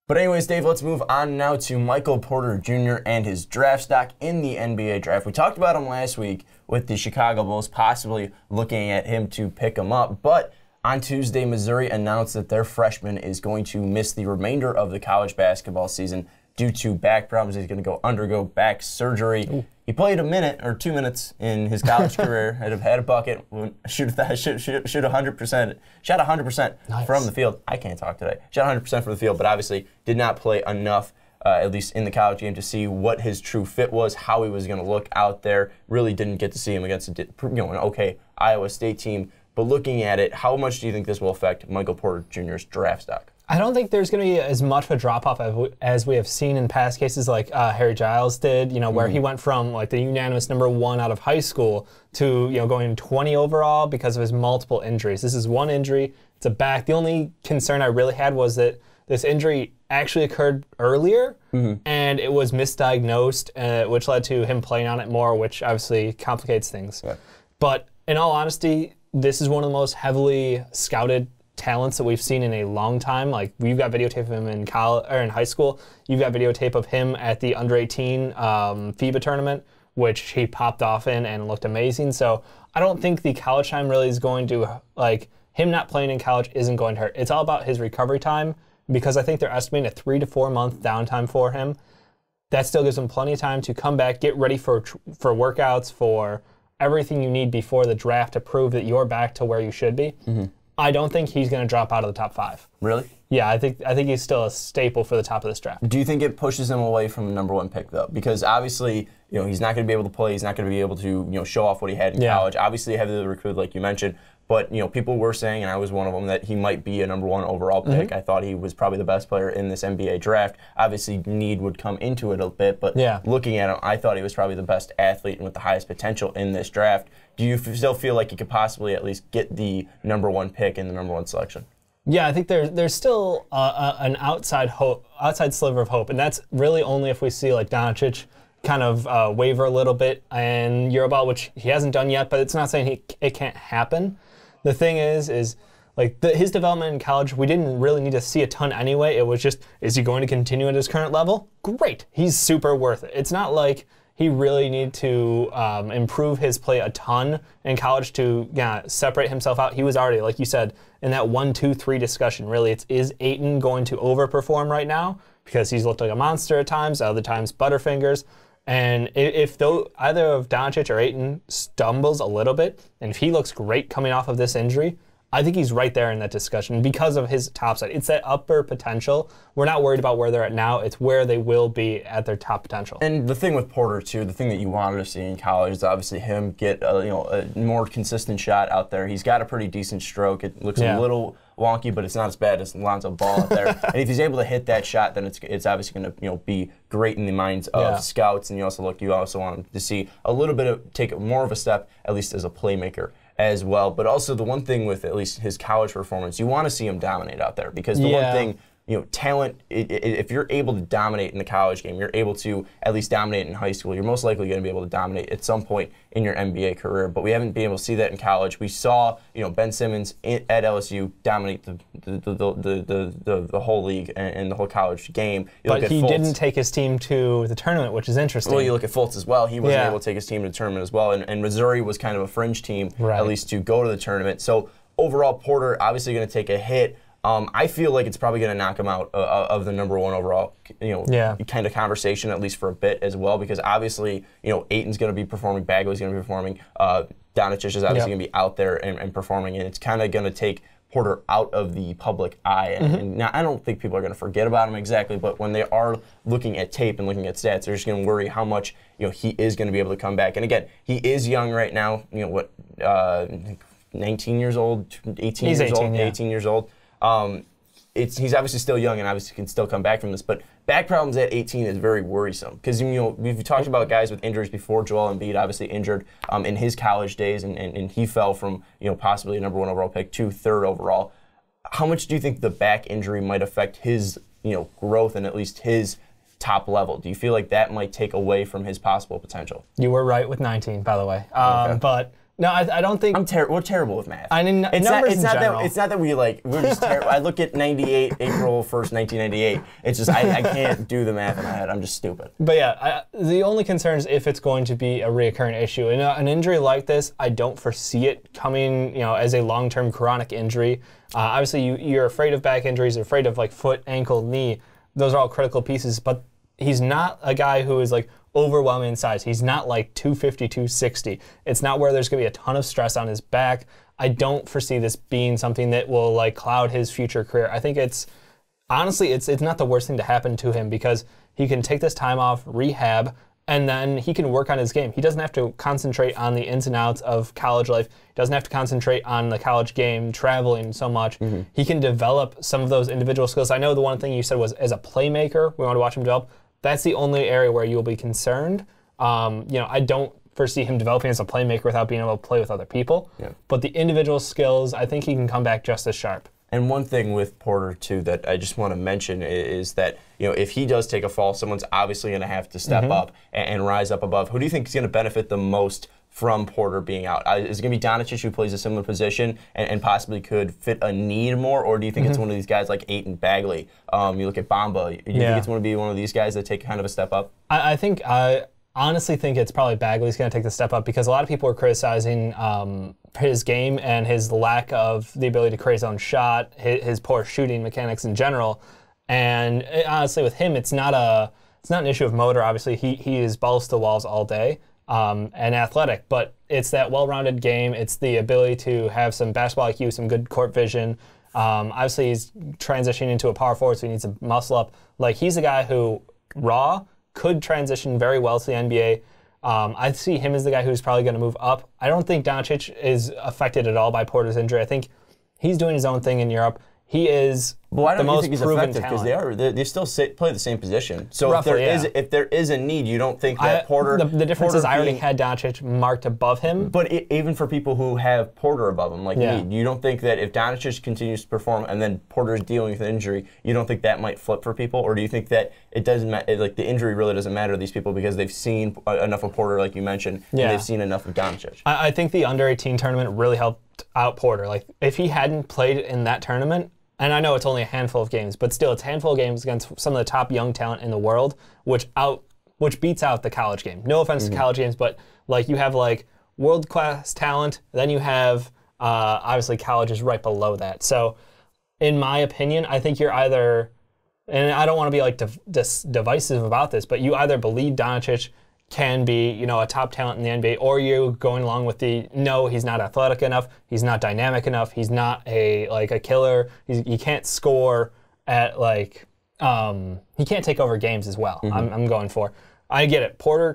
But anyways, Dave, let's move on now to Michael Porter Jr. and his draft stock in the NBA draft. We talked about him last week with the Chicago Bulls possibly looking at him to pick him up, but on Tuesday, Missouri announced that their freshman is going to miss the remainder of the college basketball season due to back problems. He's going to undergo back surgery. Ooh. He played a minute or 2 minutes in his college career. Had a bucket, shoot 100%, shot 100% nice. From the field. I can't talk today. Shot 100% from the field, but obviously did not play enough, at least in the college game, to see what his true fit was, how he was going to look out there. Really didn't get to see him against an okay Iowa State team. But looking at it, how much do you think this will affect Michael Porter Jr.'s draft stock? I don't think there's going to be as much of a drop-off as we have seen in past cases like Harry Giles did, where he went from like the unanimous #1 out of high school to going 20 overall because of his multiple injuries. This is one injury. It's a back. The only concern I really had was that this injury actually occurred earlier, and it was misdiagnosed, which led to him playing on it more, which obviously complicates things. Yeah. But in all honesty, this is one of the most heavily scouted talents that we've seen in a long time. Like, we've got videotape of him in college or in high school. You've got videotape of him at the under-18 FIBA tournament, which he popped off in and looked amazing. So I don't think the college time really is going to, like, him not playing in college isn't going to hurt. It's all about his recovery time, because I think they're estimating a 3 to 4 month downtime for him. That still gives him plenty of time to come back, get ready for workouts, for everything you need before the draft to prove that you're back to where you should be. I don't think he's going to drop out of the top 5. Really? Yeah, I think he's still a staple for the top of this draft. Do you think it pushes him away from the #1 pick, though? Because obviously, he's not going to be able to play. He's not going to be able to, show off what he had in college. Obviously, heavily recruited, like you mentioned. But, people were saying, and I was one of them, that he might be a #1 overall pick. I thought he was probably the best player in this NBA draft. Obviously, need would come into it a bit, but looking at him, I thought he was probably the best athlete and with the highest potential in this draft. Do you still feel like he could possibly at least get the #1 pick in the #1 selection? Yeah, I think there's still an outside sliver of hope, and that's really only if we see like Doncic kind of waver a little bit and Euroball, which he hasn't done yet, but it's not saying it can't happen. The thing is like his development in college, we didn't really need to see a ton anyway. It was just, is he going to continue at his current level? Great. He's super worth it. It's not like he really needed to improve his play a ton in college to separate himself out. He was already, like you said, in that 1, 2, 3 discussion. Really, is Ayton going to overperform right now? Because he's looked like a monster at times, other times Butterfingers. And if either of Doncic or Ayton stumbles a little bit, and if he looks great coming off of this injury, I think he's right there in that discussion because of his top side. It's that upper potential. We're not worried about where they're at now. It's where they will be at their top potential. And the thing with Porter, too, the thing that you wanted to see in college is obviously him get a more consistent shot out there. He's got a pretty decent stroke. It looks a little wonky, but it's not as bad as Lonzo Ball out there. And if he's able to hit that shot, then it's obviously going to be great in the minds of scouts. And you also want him to see a little bit of take more of a step, at least as a playmaker as well. But also the one thing with at least his college performance, you want to see him dominate out there, because the one thing, talent, if you're able to dominate in the college game, you're able to at least dominate in high school, you're most likely going to be able to dominate at some point in your NBA career. But we haven't been able to see that in college. We saw, Ben Simmons at LSU dominate the whole league and the whole college game. But he didn't take his team to the tournament, which is interesting. Well, you look at Fultz as well. He wasn't able to take his team to the tournament as well. And Missouri was kind of a fringe team, at least to go to the tournament. So overall, Porter obviously going to take a hit. I feel like it's probably going to knock him out of the #1 overall, kind of conversation, at least for a bit as well, because obviously, Ayton's going to be performing, Bagley's going to be performing, Doncic is obviously going to be out there and performing, and it's kind of going to take Porter out of the public eye. And now, I don't think people are going to forget about him exactly, but when they are looking at tape and looking at stats, they're just going to worry how much he is going to be able to come back. And again, he is young right now. 19 years old, 18 He's years 18, old, yeah. 18 years old. He's obviously still young and obviously can still come back from this, but back problems at 18 is very worrisome, because we've talked about guys with injuries before. Joel Embiid obviously injured in his college days, and he fell from possibly a #1 overall pick to 3rd overall. How much do you think the back injury might affect his growth and at least his top level? Do you feel like that might take away from his possible potential? You were right with 19, by the way. Okay. But No, I don't think... We're terrible with math. I mean, numbers in general. It's not that we're just terrible. I look at 98, April 1st, 1998. It's just, I can't do the math in my head. I'm just stupid. But yeah, the only concern is if it's going to be a reoccurring issue. And an injury like this, I don't foresee it coming, as a long-term chronic injury. Obviously, you're afraid of back injuries, you're afraid of like foot, ankle, knee. Those are all critical pieces. But he's not a guy who is like overwhelming in size. He's not like 250, 260. It's not where there's going to be a ton of stress on his back. I don't foresee this being something that will like cloud his future career. I think honestly, it's not the worst thing to happen to him because he can take this time off, rehab, and then he can work on his game. He doesn't have to concentrate on the ins and outs of college life. He doesn't have to concentrate on the college game, traveling so much. Mm-hmm. He can develop some of those individual skills. I know the one thing you said was as a playmaker, we want to watch him develop. That's the only area where you'll be concerned. I don't foresee him developing as a playmaker without being able to play with other people. Yeah. But the individual skills, I think he can come back just as sharp. And one thing with Porter, too, that I just want to mention is that, if he does take a fall, someone's obviously going to have to step up and rise up above. Who do you think is going to benefit the most from Porter being out? Is it going to be Doncic, who plays a similar position and possibly could fit a need more, or do you think it's one of these guys like Ayton Bagley? You look at Bamba. You think it's going to be one of these guys that take kind of a step up? I honestly think it's probably Bagley's going to take the step up because a lot of people are criticizing his game and his lack of the ability to create his own shot, his poor shooting mechanics in general. And honestly, with him, it's not an issue of motor. Obviously, he is balls to walls all day. And athletic, but it's that well-rounded game. It's the ability to have some basketball IQ, some good court vision. Obviously, he's transitioning into a power forward, so he needs to muscle up. Like, he's a guy who, raw, could transition very well to the NBA. I see him as the guy who's probably going to move up. I don't think Doncic is affected at all by Porter's injury. I think he's doing his own thing in Europe. He is the most proven talent. Because they still play the same position. So roughly, if there is a need, you don't think that Porter... The difference is I already had Doncic marked above him. But even for people who have Porter above him, like me, you don't think that if Doncic continues to perform and then Porter is dealing with an injury, you don't think that might flip for people? Or do you think that it doesn't matter, like the injury really doesn't matter to these people because they've seen enough of Porter, like you mentioned, and they've seen enough of Doncic? I think the under-18 tournament really helped out Porter. Like, if he hadn't played in that tournament, and I know it's only a handful of games, but still, it's a handful of games against some of the top young talent in the world, which beats out the college game. No offense to college games, but like you have like world-class talent, then you have obviously college is right below that. So, in my opinion, I think you're either, and I don't want to be like divisive about this, but you either believe Doncic can be, a top talent in the NBA, or you're going along with no, he's not athletic enough, he's not dynamic enough, he's not a killer, he can't score at he can't take over games as well. I'm going for. I get it. Porter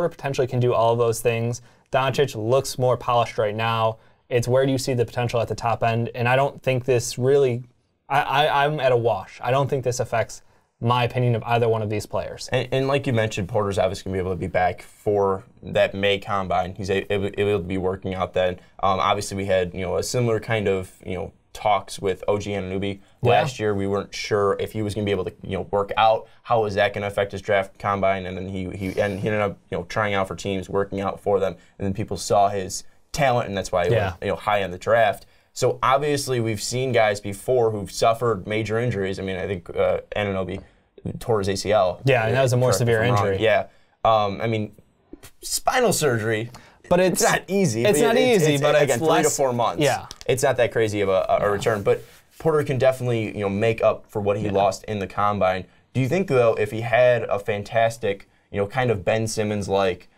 potentially can do all of those things. Doncic looks more polished right now. It's where do you see the potential at the top end, and I don't think this really. I'm at a wash. I don't think this affects my opinion of either one of these players. And like you mentioned, Porter's obviously going to be able to be back for that May Combine. He's able to be working out then. Obviously, we had a similar kind of talks with OG Anunoby last year. We weren't sure if he was going to be able to work out. How was that going to affect his draft combine? And then he ended up trying out for teams, working out for them, and then people saw his talent, and that's why he went high on the draft. So obviously, we've seen guys before who've suffered major injuries. I mean, I think Anunoby tore his ACL. Yeah, and that was a more severe injury. Yeah. I mean, spinal surgery. But it's not easy. It's not easy, but it's again, 3 to 4 months. Yeah. It's not that crazy of a return. But Porter can definitely make up for what he lost in the combine. Do you think, though, if he had a fantastic, kind of Ben Simmons-like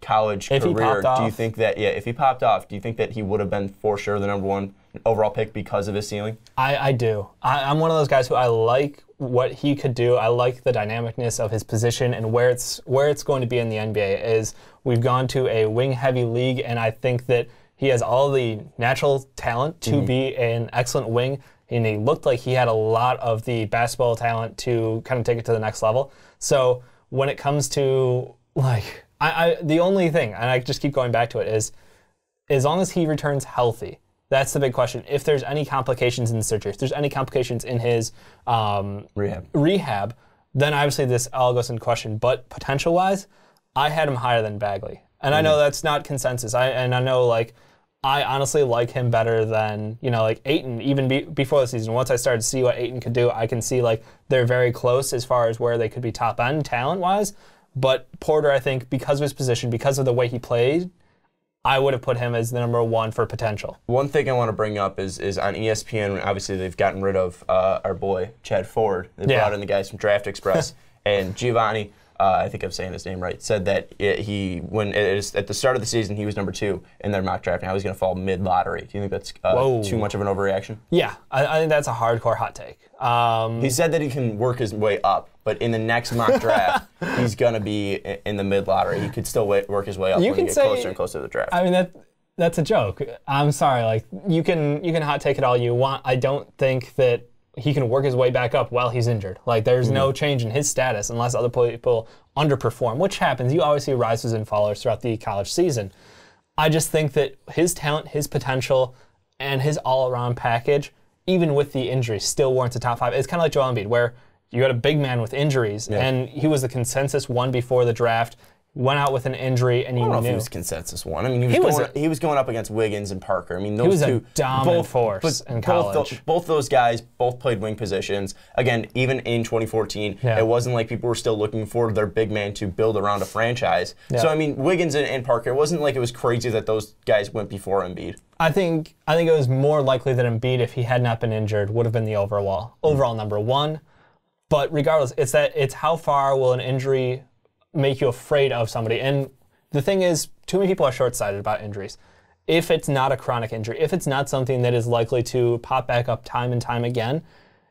college career, do you think that, if he popped off, do you think that he would have been for sure the #1 overall pick because of his ceiling? I do. I'm one of those guys who I like what he could do. I like the dynamicness of his position and where it's going to be in the NBA. Is we've gone to a wing-heavy league, and I think that he has all the natural talent to be an excellent wing, and he looked like he had a lot of the basketball talent to kind of take it to the next level. So when it comes to the only thing, and I just keep going back to it, is as long as he returns healthy, that's the big question. If there's any complications in the surgery, if there's any complications in his rehab, then obviously this all goes into question. But potential-wise, I had him higher than Bagley. And I know that's not consensus. I know, like, I honestly like him better than, like Ayton, even before the season. Once I started to see what Ayton could do, I can see, like, they're very close as far as where they could be top end talent-wise. But Porter, I think, because of his position, because of the way he played, I would have put him as the number 1 for potential. One thing I want to bring up is on ESPN, obviously they've gotten rid of our boy, Chad Ford. They brought in the guys from Draft Express. And Giovanni, I think I'm saying his name right, said that at the start of the season, he was number 2 in their mock draft. Now he's going to fall mid-lottery. Do you think that's too much of an overreaction? Yeah, I think that's a hardcore hot take. He said that he can work his way up, but in the next mock draft, he's going to be in the mid-lottery. He could still work his way up when he gets closer and closer to the draft. I mean, that's a joke. I'm sorry. Like, you can hot take it all you want. I don't think that he can work his way back up while he's injured. Like, there's no change in his status unless other people underperform, which happens. You always see rises and fallers throughout the college season. I just think that his talent, his potential, and his all-around package, even with the injury, still warrants a top 5. It's kind of like Joel Embiid, where you got a big man with injuries, and he was the consensus 1 before the draft, went out with an injury, and you knew. I don't know if he was consensus 1. I mean, he was going up against Wiggins and Parker. I mean, those two. He was a dominant force in college. Both those guys both played wing positions. Again, even in 2014, it wasn't like people were still looking for their big man to build around a franchise. Yeah. So, I mean, Wiggins and Parker, it wasn't like it was crazy that those guys went before Embiid. I think it was more likely that Embiid, if he had not been injured, would have been the overall number 1. But regardless, it's how far will an injury make you afraid of somebody. And the thing is, too many people are short-sighted about injuries. If it's not a chronic injury, if it's not something that is likely to pop back up time and time again,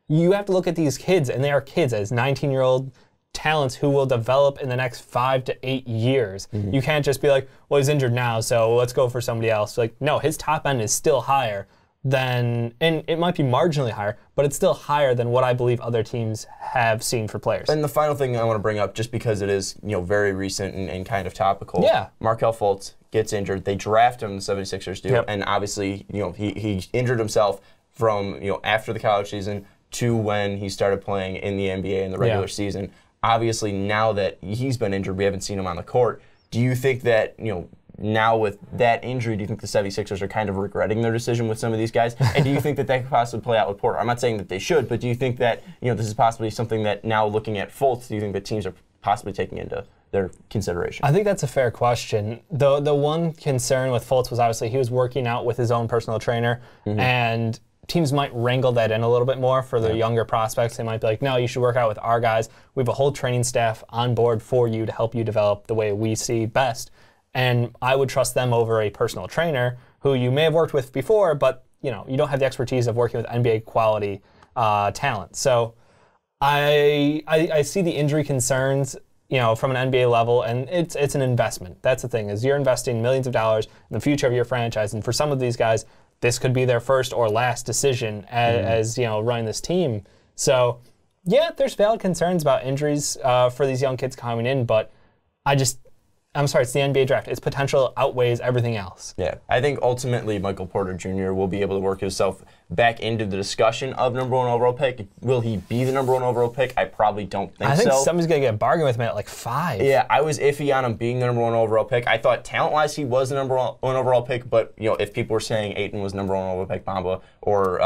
you have to look at these kids, and they are kids as 19-year-old talents who will develop in the next 5 to 8 years. You can't just be like, well, he's injured now, so let's go for somebody else. Like, no, his top end is still higher than, and it might be marginally higher, but it's still higher than what I believe other teams have seen for players. And the final thing I want to bring up, just because it is very recent and kind of topical, Markelle Fultz gets injured. They draft him, the 76ers do, and obviously he injured himself from after the college season to when he started playing in the NBA in the regular season. Obviously, now that he's been injured, we haven't seen him on the court. Do you think that now with that injury, do you think the 76ers are kind of regretting their decision with some of these guys? And do you think that could possibly play out with Porter? I'm not saying that they should, but do you think that this is possibly something that now looking at Fultz, do you think that teams are possibly taking into their consideration? I think that's a fair question. The one concern with Fultz was obviously he was working out with his own personal trainer, and teams might wrangle that in a little bit more for the younger prospects. They might be like, no, you should work out with our guys. We have a whole training staff on board for you to help you develop the way we see best. And I would trust them over a personal trainer who you may have worked with before, but you don't have the expertise of working with NBA quality talent. So I see the injury concerns from an NBA level, and it's an investment. That's the thing, is you're investing millions of dollars in the future of your franchise, and for some of these guys, this could be their first or last decision as running this team. So yeah, there's valid concerns about injuries for these young kids coming in, but I'm sorry, it's the NBA draft. Its potential outweighs everything else. Yeah, I think ultimately Michael Porter Jr. will be able to work himself back into the discussion of number 1 overall pick. Will he be the number 1 overall pick? I probably don't think so. I think somebody's going to get a bargain with him at like 5. Yeah, I was iffy on him being the number 1 overall pick. I thought talent-wise he was the number 1 overall pick, but if people were saying Ayton was number 1 overall pick, Bamba, or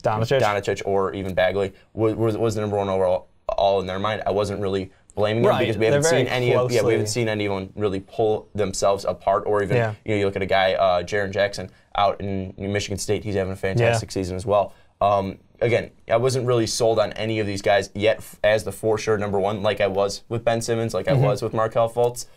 Doncic, or even Bagley was the number 1 overall all in their mind, I wasn't really blaming them because we haven't seen anyone really pull themselves apart, or even you look at a guy Jaren Jackson out in Michigan State. He's having a fantastic season as well. Again, I wasn't really sold on any of these guys yet as the for sure number 1, like I was with Ben Simmons, like I was with Markelle Fultz.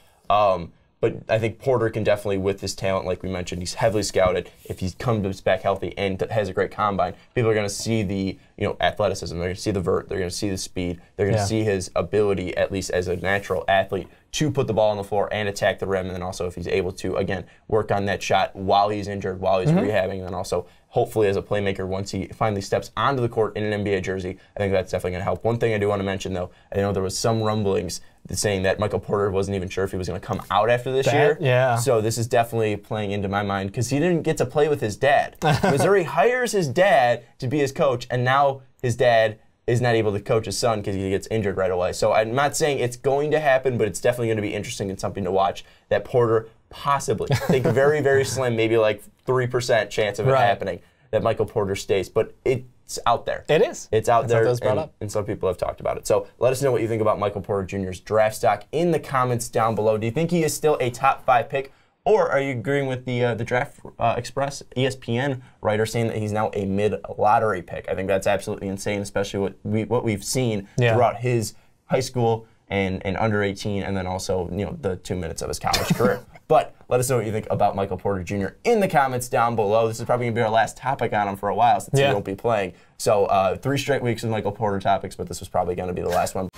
But I think Porter can definitely, with his talent, like we mentioned, he's heavily scouted. If he comes back healthy and has a great combine, people are going to see the athleticism. They're going to see the vert. They're going to see the speed. They're going to see his ability, at least as a natural athlete, to put the ball on the floor and attack the rim. And then also if he's able to, again, work on that shot while he's injured, while he's rehabbing, and then also hopefully as a playmaker once he finally steps onto the court in an NBA jersey. I think that's definitely going to help. One thing I do want to mention, though, I know there was some rumblings saying that Michael Porter wasn't even sure if he was going to come out after this year. Yeah. So this is definitely playing into my mind because he didn't get to play with his dad. Missouri hires his dad to be his coach, and now his dad is not able to coach his son because he gets injured right away. So I'm not saying it's going to happen, but it's definitely going to be interesting and something to watch. That Porter possibly, I think very, very slim, maybe like 3% chance of it happening, that Michael Porter stays. But it's out there. It is. It's out there, up. and some people have talked about it. So let us know what you think about Michael Porter Jr.'s draft stock in the comments down below. Do you think he is still a top 5 pick? Or are you agreeing with the Draft Express ESPN writer saying that he's now a mid-lottery pick? I think that's absolutely insane, especially what we've seen throughout his high school and under 18, and then also the 2 minutes of his college career. But let us know what you think about Michael Porter Jr. in the comments down below. This is probably going to be our last topic on him for a while since he won't be playing. So 3 straight weeks of Michael Porter topics, but this was probably going to be the last one.